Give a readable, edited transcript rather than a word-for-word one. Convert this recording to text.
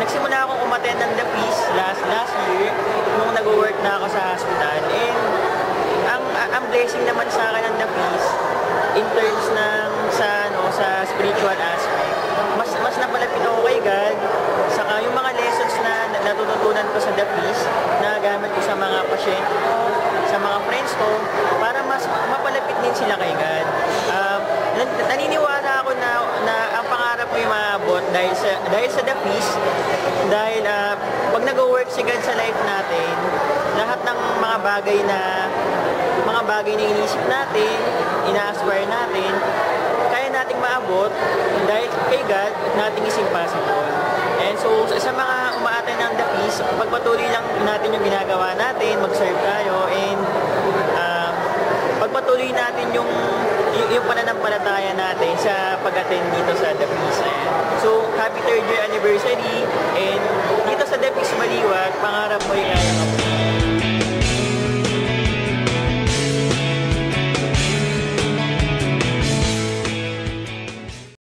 nagsimula akong umattend ng The Feast last year nung nag-work na ako sa hospital. And ang blessing naman sa akin ng The Feast in terms ng sa spiritual aspect. Mas napalapit ako kay God, saka yung mga lessons na natututunan ko sa The Feast na gamit ko sa mga pasyente ko, sa mga friends ko, para mas mapalapit din sila kay God. Naniniwala ako na ang pangarap ko yung maabot dahil sa The Feast, dahil pag nag-work si God sa life natin, lahat ng mga bagay na iniisip natin, ina-aspire natin, kaya nating maabot dahil kay God, nothing is impossible. And so, sa mga umaattend ng The Feast, pagpatuloy lang natin yung ginagawa natin, mag-serve tayo, and pagpatuloy natin yung pananampalataya natin sa pag-attend dito sa The Feast. So, happy 3rd year anniversary, and dito sa The Feast Baliwag, pangarap mo ay kaya